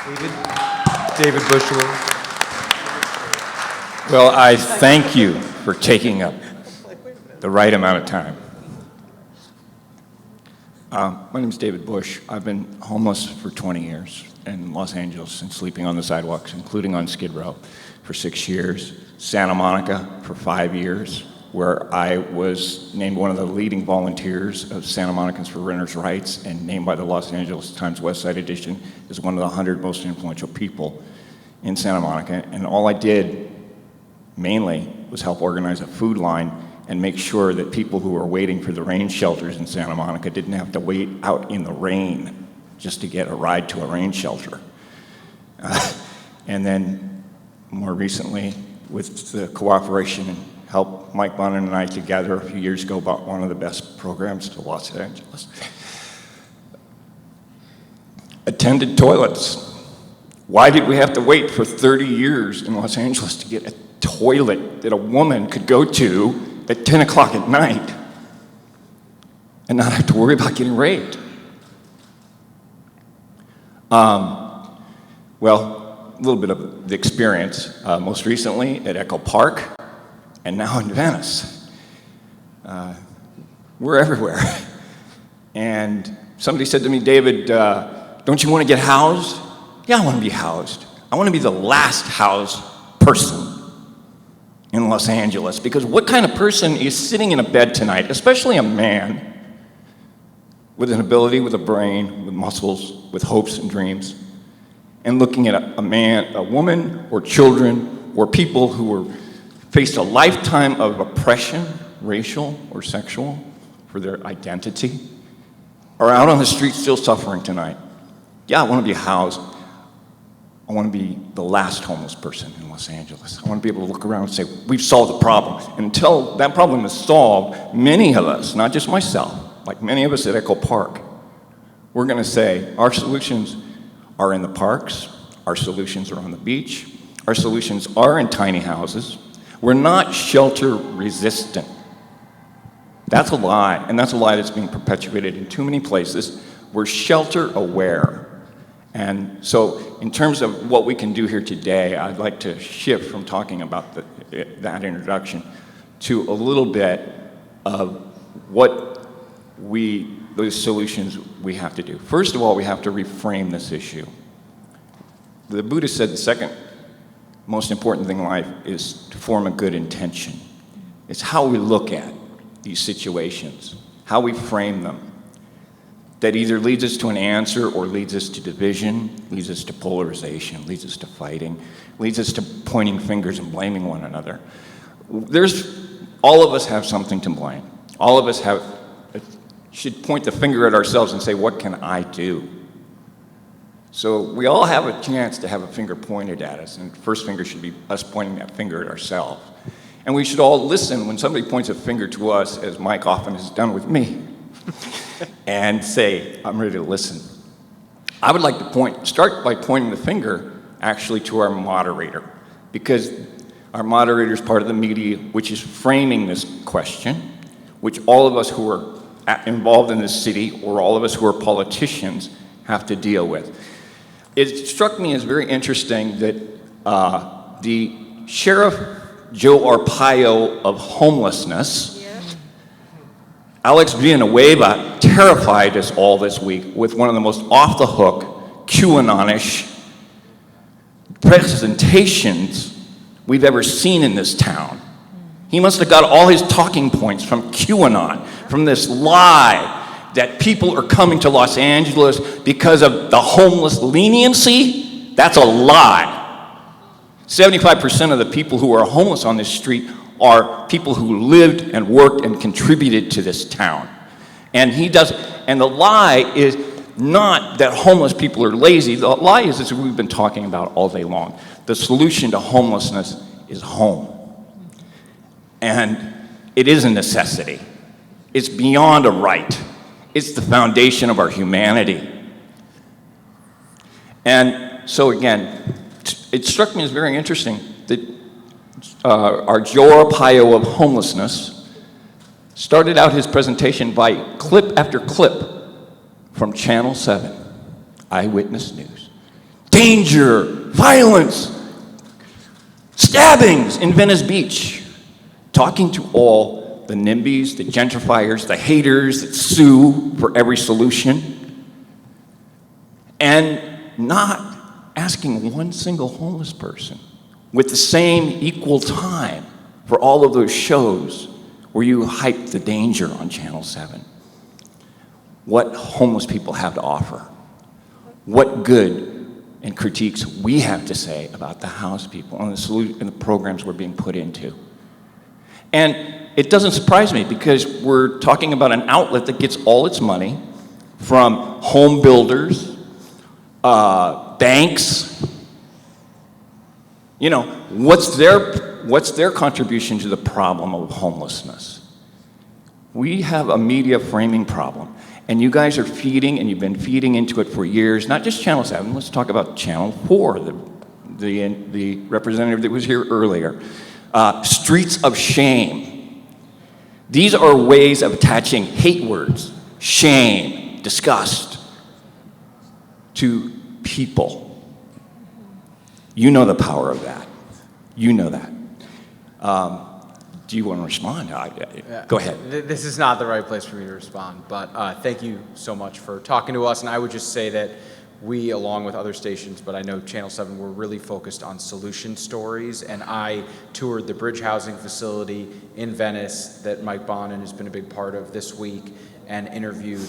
David Busch-Lilly. Well, I thank you for taking up the right amount of time. My name is David Busch. I've been homeless for 20 years in Los Angeles and sleeping on the sidewalks, including on Skid Row, for 6 years. Santa Monica for 5 years, where I was named one of the leading volunteers of Santa Monicans for Renters' Rights and named by the Los Angeles Times West Side Edition as one of the 100 most influential people in Santa Monica. And all I did mainly was help organize a food line and make sure that people who were waiting for the rain shelters in Santa Monica didn't have to wait out in the rain just to get a ride to a rain shelter. And then more recently, with the cooperation and help Mike Bonin and I together a few years ago about one of the best programs to Los Angeles. Attended toilets. Why did we have to wait for 30 years in Los Angeles to get a toilet that a woman could go to at 10 o'clock at night and not have to worry about getting raped? Well, a little bit of the experience. Most recently at Echo Park and now in Venice. We're everywhere. And somebody said to me, David, don't you want to get housed? Yeah, I want to be housed. I want to be the last housed person in Los Angeles, because what kind of person is sitting in a bed tonight, especially a man with an ability, with a brain, with muscles, with hopes and dreams, and looking at a man, a woman, or children, or people who were faced a lifetime of oppression, racial or sexual, for their identity, are out on the street still suffering tonight. Yeah, I want to be housed. I want to be the last homeless person in Los Angeles. I want to be able to look around and say, we've solved the problem. And until that problem is solved, many of us, not just myself, like many of us at Echo Park, we're going to say our solutions are in the parks, our solutions are on the beach, our solutions are in tiny houses. We're not shelter resistant. That's a lie, and that's a lie that's being perpetuated in too many places. We're shelter aware. And so in terms of what we can do here today, I'd like to shift from talking about that introduction to a little bit of what those solutions we have to do. First of all, we have to reframe this issue. The Buddha said the second most important thing in life is to form a good intention. It's how we look at these situations, how we frame them, that either leads us to an answer or leads us to division, leads us to polarization, leads us to fighting, leads us to pointing fingers and blaming one another. All of us have something to blame. All of us should point the finger at ourselves and say, what can I do? So we all have a chance to have a finger pointed at us, and the first finger should be us pointing that finger at ourselves. And we should all listen when somebody points a finger to us, as Mike often has done with me, and say, I'm ready to listen. I would like to start by pointing the finger actually to our moderator, because our moderator is part of the media which is framing this question, which all of us who are involved in this city, or all of us who are politicians, have to deal with. It struck me as very interesting that the Sheriff Joe Arpaio of homelessness, Alex Villanueva, terrified us all this week with one of the most off-the-hook, QAnon-ish presentations we've ever seen in this town. He must have got all his talking points from QAnon, from this lie that people are coming to Los Angeles because of the homeless leniency. That's a lie. 75% of the people who are homeless on this street are people who lived and worked and contributed to this town. And the lie is not that homeless people are lazy. The lie is what we've been talking about all day long. The solution to homelessness is home. And it is a necessity. It's beyond a right. It's the foundation of our humanity. And so again, it struck me as very interesting that our Joe Arpaio of homelessness started out his presentation by clip after clip from Channel 7, Eyewitness News, danger, violence, stabbings in Venice Beach. Talking to all the NIMBYs, the gentrifiers, the haters that sue for every solution, and not asking one single homeless person with the same equal time for all of those shows where you hype the danger on Channel 7. What homeless people have to offer. What good and critiques we have to say about the house people and the programs we're being put into. And it doesn't surprise me because we're talking about an outlet that gets all its money from home builders, banks. You know, what's their contribution to the problem of homelessness? We have a media framing problem, and you guys are feeding, and you've been feeding into it for years, not just Channel 7, let's talk about Channel 4, the representative that was here earlier. Streets of shame. These are ways of attaching hate words, shame, disgust, to people. You know the power of that. You know that. Do you want to respond? Go ahead. This is not the right place for me to respond, but thank you so much for talking to us. And I would just say that we, along with other stations, but I know Channel 7, we're really focused on solution stories. And I toured the Bridge Housing Facility in Venice that Mike Bonin has been a big part of this week, and interviewed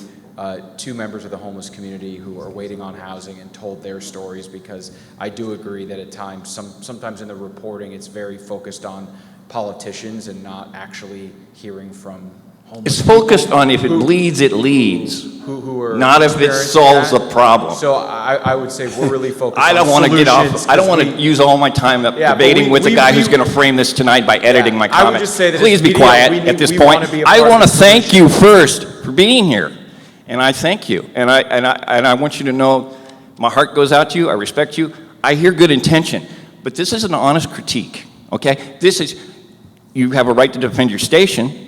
2 members of the homeless community who are waiting on housing and told their stories, because I do agree that at times, sometimes in the reporting, it's very focused on politicians and not actually hearing from homeless It's focused on if it bleeds, it leads. who are not if it solves that. a problem. So I would say we're really focused I don't on want to get solutions, off. I don't want to use all my time debating with the guy who's going to frame this tonight by editing my comments. I would just say that please be quiet at this point. I want to thank you first for being here, and I thank you, and I want you to know my heart goes out to you. I respect you. I hear good intention, but this is an honest critique. Okay, you have a right to defend your station.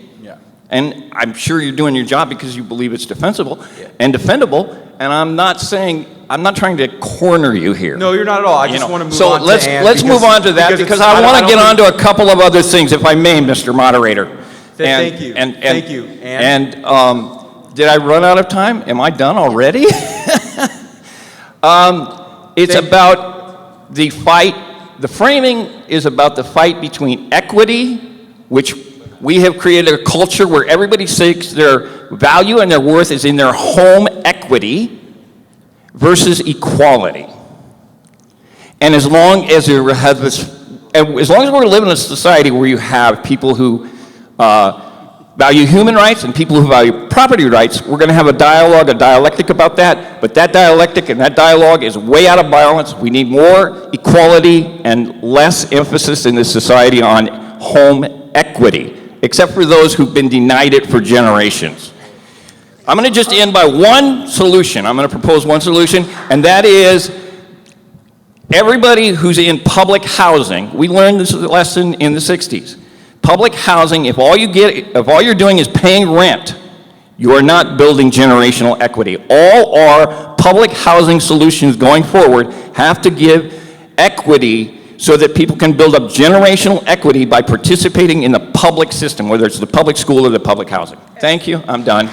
And I'm sure you're doing your job because you believe it's defensible and defendable. And I'm not trying to corner you here. No, you're not at all. I just want to move so on let's to Ann. let's move on to that because I want to get on to a couple of other things, if I may, Mr. Moderator. Thank you. Thank you, Ann. And did I run out of time? Am I done already? It's about the fight. The framing is about the fight between equity, which we have created a culture where everybody seeks their value and their worth is in their home equity, versus equality. And as long as we're living in a society where you have people who value human rights and people who value property rights, we're going to have a dialectic about that. But that dialectic and that dialogue is way out of balance. We need more equality and less emphasis in this society on home equity, except for those who've been denied it for generations. I'm going to just end by one solution. I'm going to propose one solution, and that is everybody who's in public housing. We learned this lesson in the 60s. Public housing, if all you're doing is paying rent, you are not building generational equity. All our public housing solutions going forward have to give equity so that people can build up generational equity by participating in the public system, whether it's the public school or the public housing. Thank you. I'm done.